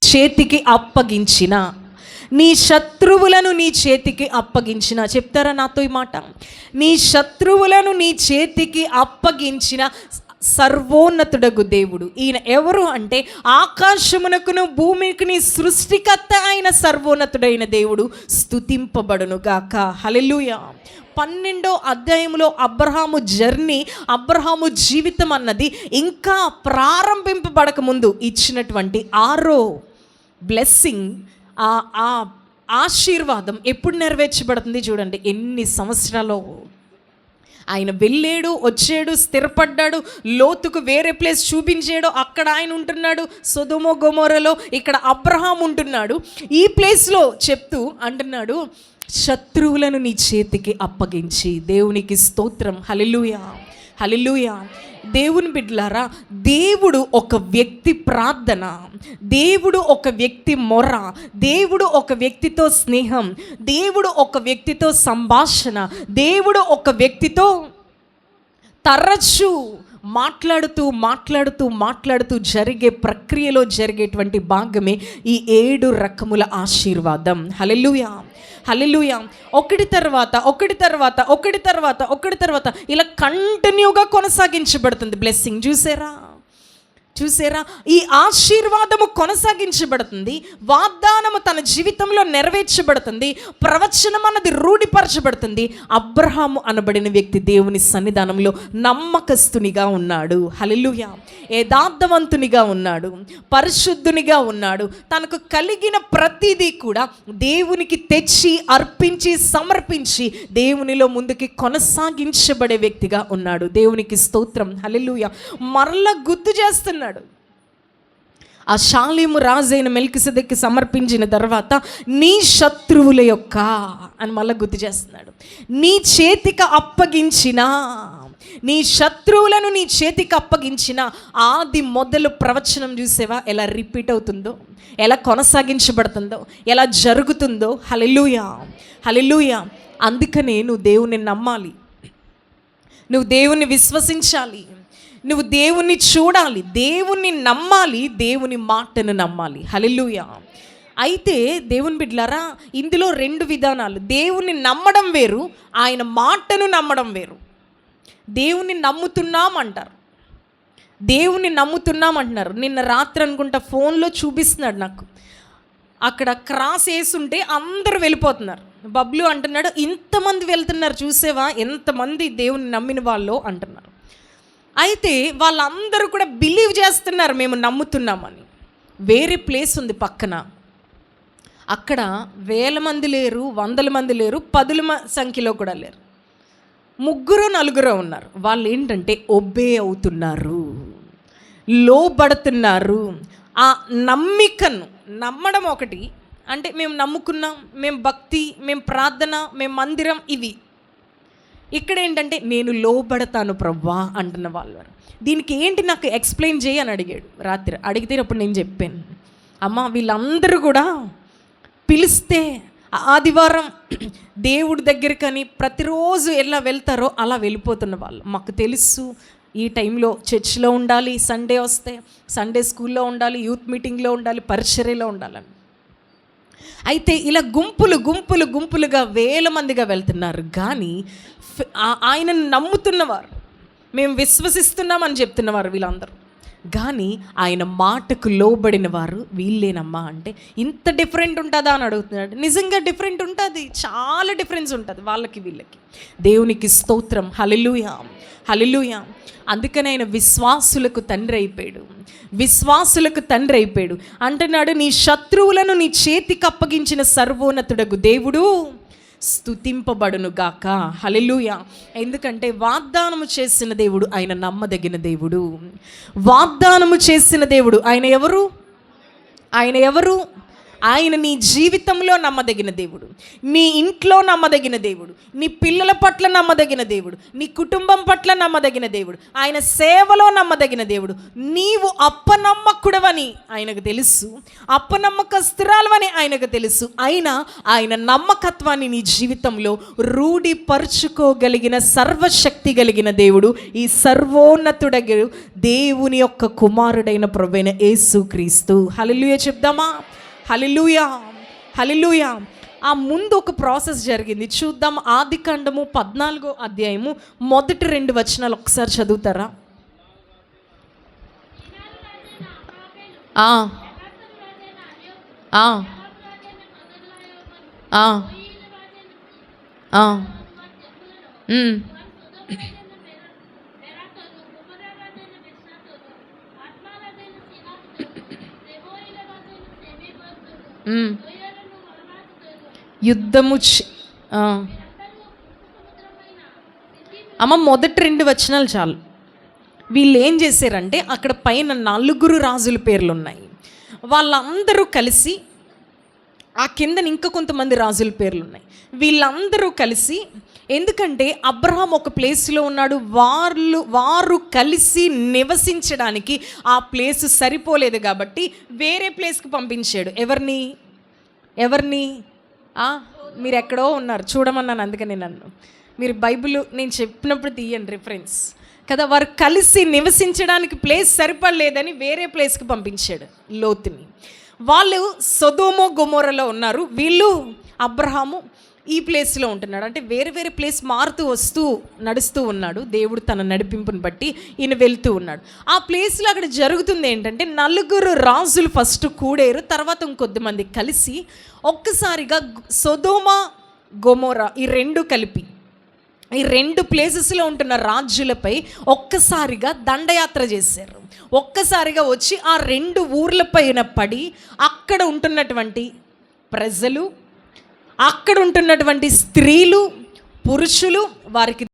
చేతికి అప్పగించిన, నీ శత్రువులను నీ చేతికి అప్పగించిన, చెప్తారా నాతో ఈ మాట? నీ శత్రువులను నీ చేతికి అప్పగించిన సర్వోన్నతుడగు దేవుడు. ఈయన ఎవరు అంటే ఆకాశమునకును భూమికిని సృష్టికర్త అయిన సర్వోన్నతుడైన దేవుడు స్తుతింపబడును గాక. హల్లెలూయా. 12వ అధ్యాయంలో అబ్రహాము జర్నీ, అబ్రహాము జీవితం అన్నది ఇంకా ప్రారంభింపబడక ముందు ఇచ్చినటువంటి 6వ బ్లెస్సింగ్, ఆ ఆశీర్వాదం ఎప్పుడు నెరవేర్చబడుతుంది చూడండి. ఎన్ని సంవత్సరాలు ఆయన వెళ్ళాడు, వచ్చాడు, స్థిరపడ్డాడు, లోతుకు వేరే ప్లేస్ చూపించాడు, అక్కడ ఆయన ఉంటున్నాడు, సొదొమ గొమొరలో, ఇక్కడ అబ్రహాం ఉంటున్నాడు. ఈ ప్లేస్లో చెప్తూ అంటున్నాడు, శత్రువులను నీ చేతికి అప్పగించి. దేవునికి స్తోత్రం. హల్లెలూయా, హల్లెలూయా. దేవుని బిడ్డలారా, దేవుడు ఒక వ్యక్తి ప్రార్థన, దేవుడు ఒక వ్యక్తి మొర, దేవుడు ఒక వ్యక్తితో స్నేహం, దేవుడు ఒక వ్యక్తితో సంభాషణ, దేవుడు ఒక వ్యక్తితో తరచూ మాట్లాడుతూ మాట్లాడుతూ మాట్లాడుతూ జరిగే ప్రక్రియలో జరిగేటువంటి భాగమే ఈ 7 రకముల ఆశీర్వాదం. హల్లెలూయా, హల్లెలూయా. ఒకటి తర్వాత ఒకటి తర్వాత ఒకటి తర్వాత ఒకటి తర్వాత ఇలా కంటిన్యూగా కొనసాగించబడుతుంది బ్లెస్సింగ్. చూసారా? ఈ ఆశీర్వాదము కొనసాగించబడుతుంది, వాగ్దానము తన జీవితంలో నెరవేర్చబడుతుంది, ప్రవచనం అన్నది రూఢిపరచబడుతుంది. అబ్రహాము అనబడిన వ్యక్తి దేవుని సన్నిధానంలో నమ్మకస్తునిగా ఉన్నాడు. హల్లెలూయా. యథార్థవంతునిగా ఉన్నాడు, పరిశుద్ధునిగా ఉన్నాడు. తనకు కలిగిన ప్రతిదీ కూడా దేవునికి తెచ్చి అర్పించి సమర్పించి దేవునిలో ముందుకి కొనసాగించబడే వ్యక్తిగా ఉన్నాడు. దేవునికి స్తోత్రం. హల్లెలూయా. మరలా గుర్తు చేస్తున్నాడు. ఆ షాలేము రాజైన మెల్కిసెదెక్కి సమర్పించిన తర్వాత నీ శత్రువుల యొక్క అని మళ్ళీ గుర్తు చేస్తున్నాడు. నీ చేతికి అప్పగించిన, నీ శత్రువులను నీ చేతికి అప్పగించిన ఆది మొదలు ప్రవచనం చూసేవా ఎలా రిపీట్ అవుతుందో, ఎలా కొనసాగించబడుతుందో, ఎలా జరుగుతుందో. హల్లెలూయా, హల్లెలూయా. అందుకనే నువ్వు దేవుని నమ్మాలి, నువ్వు దేవుని విశ్వసించాలి, నువ్వు దేవుణ్ణి చూడాలి, దేవుణ్ణి నమ్మాలి, దేవుని మాటను నమ్మాలి. హల్లెలూయా. అయితే దేవుని బిడ్డలారా, ఇందులో 2 విధానాలు. దేవుణ్ణి నమ్మడం వేరు, ఆయన మాటను నమ్మడం వేరు. దేవుణ్ణి నమ్ముతున్నాం అంటారు, దేవుణ్ణి నమ్ముతున్నాం అంటున్నారు. నిన్న రాత్రి అనుకుంటా ఫోన్లో చూపిస్తున్నాడు నాకు, అక్కడ క్రాస్ వేసుంటే అందరూ వెళ్ళిపోతున్నారు. బబ్లు అంటున్నాడు, ఇంతమంది వెళ్తున్నారు చూసేవా, ఎంతమంది దేవుని నమ్మిన వాళ్ళు అంటున్నారు. అయితే వాళ్ళందరూ కూడా బిలీవ్ చేస్తున్నారు మేము నమ్ముతున్నామని. వేరే ప్లేస్ ఉంది పక్కన, అక్కడ 1000 మంది లేరు, 100 మంది లేరు, 10ల సంఖ్యలో కూడా లేరు, 3-4 ఉన్నారు. వాళ్ళు ఏంటంటే ఒబే అవుతున్నారు, లోబడుతున్నారు. ఆ నమ్మికను నమ్మడం ఒకటి అంటే మేము నమ్ముకున్నాం, మేము భక్తి, మేము ప్రార్థన, మేము మందిరం, ఇవి. ఇక్కడ ఏంటంటే నేను లోబడతాను ప్రవ్వా అంటున్న వాళ్ళు. దీనికి ఏంటి నాకు ఎక్స్ప్లెయిన్ చేయి అని అడిగాడు రాత్రి. అడిగితే అప్పుడు నేను చెప్పాను, అమ్మ వీళ్ళందరూ కూడా పిలిస్తే ఆదివారం దేవుడి దగ్గరికని ప్రతిరోజు ఎలా వెళ్తారో అలా వెళ్ళిపోతున్న వాళ్ళు. మాకు తెలుసు ఈ టైంలో చర్చిలో ఉండాలి, సండే వస్తే సండే స్కూల్లో ఉండాలి, యూత్ మీటింగ్లో ఉండాలి, పరిచర్యలో ఉండాలని. అయితే ఇలా గుంపులుగా 1000 మందిగా వెళ్తున్నారు. కానీ ఆయనను నమ్ముతున్నవారు, మేము విశ్వసిస్తున్నామని చెప్తున్నవారు వీళ్ళందరూ, కానీ ఆయన మాటకు లోబడిన వారు వీళ్ళేనమ్మా అంటే ఇంత డిఫరెంట్ ఉంటుందా అని అడుగుతున్నాడు. నిజంగా డిఫరెంట్ ఉంటుంది, చాలా డిఫరెన్స్ ఉంటుంది వాళ్ళకి వీళ్ళకి. దేవునికి స్తోత్రం. హల్లెలూయా, హల్లెలూయా. అందుకని ఆయన విశ్వాసులకు తండ్రి అయిపోయాడు, విశ్వాసులకు తండ్రి అయిపోయాడు. అంటున్నాడు, నీ శత్రువులను నీ చేతికి అప్పగించిన సర్వోన్నతుడగు దేవుడు స్తుతింపబడును గాక. హల్లెలూయా. ఎందుకంటే వాగ్దానము చేసిన దేవుడు ఆయన నమ్మదగిన దేవుడు. వాగ్దానము చేసిన దేవుడు ఆయన ఎవరు? ఆయన నీ జీవితంలో నమ్మదగిన దేవుడు, నీ ఇంట్లో నమ్మదగిన దేవుడు, నీ పిల్లల పట్ల నమ్మదగిన దేవుడు, నీ కుటుంబం పట్ల నమ్మదగిన దేవుడు, ఆయన సేవలో నమ్మదగిన దేవుడు. నీవు అప్పనమ్మకుడవని ఆయనకు తెలుసు, అప్పనమ్మకస్తురాలవని ఆయనకు తెలుసు. అయినా ఆయన నమ్మకత్వాన్ని నీ జీవితంలో రూఢిపరుచుకోగలిగిన సర్వశక్తి కలిగిన దేవుడు, ఈ సర్వోన్నతుడగు దేవుని యొక్క కుమారుడైన ప్రభువైన యేసుక్రీస్తు. హల్లెలూయా చెప్దామా? హల్లెలూయా, హల్లెలూయా. ఆ ముందు ఒక ప్రాసెస్ జరిగింది, చూద్దాం. ఆదికాండము 14వ అధ్యాయము మొదటి 2 వచనాలు ఒకసారి చదువుతారా? యుద్ధము అమ్మ మొదటి 2 వచనాలు చాలు. వీళ్ళు ఏం చేశారంటే, అక్కడ పైన 4 రాజుల పేర్లు ఉన్నాయి. వాళ్ళందరూ కలిసి, ఆ కిందన ఇంకా కొంతమంది రాజుల పేర్లు ఉన్నాయి. వీళ్ళందరూ కలిసి, ఎందుకంటే అబ్రహాం ఒక ప్లేస్లో ఉన్నాడు, వారు కలిసి నివసించడానికి ఆ ప్లేస్ సరిపోలేదు కాబట్టి వేరే ప్లేస్కి పంపించాడు. ఎవరిని మీరు ఎక్కడో ఉన్నారు, చూడమన్నాను. అందుకని మీరు బైబిల్ నేను చెప్పినప్పుడు తీయండి రిఫరెన్స్ కదా. వారు కలిసి నివసించడానికి ప్లేస్ సరిపడలేదని వేరే ప్లేస్కి పంపించాడు లోతుని. వాళ్ళు సొదొమ గొమొర్రాలో ఉన్నారు, వీళ్ళు అబ్రహాము ఈ ప్లేస్లో ఉంటున్నాడు. అంటే వేరే వేరే ప్లేస్ మారుతూ నడుస్తూ ఉన్నాడు. దేవుడు తన నడిపింపుని బట్టి ఈయన వెళ్తూ ఉన్నాడు. ఆ ప్లేస్లో అక్కడ జరుగుతుంది ఏంటంటే, 4 రాజులు ఫస్ట్ కూడారు, తర్వాత ఇంకొద్దిమంది కలిసి ఒక్కసారిగా సొదొమ గొమొర్రా ఈ 2 కలిపి ఈ 2 ప్లేసెస్లో ఉంటున్న రాజులపై ఒక్కసారిగా దండయాత్ర చేశారు. ఒక్కసారిగా వచ్చి ఆ 2 ఊర్లపైన పడి అక్కడ ఉంటున్నటువంటి ప్రజలు, అక్కడ ఉంటున్నటువంటి స్త్రీలు, పురుషులు, వారికి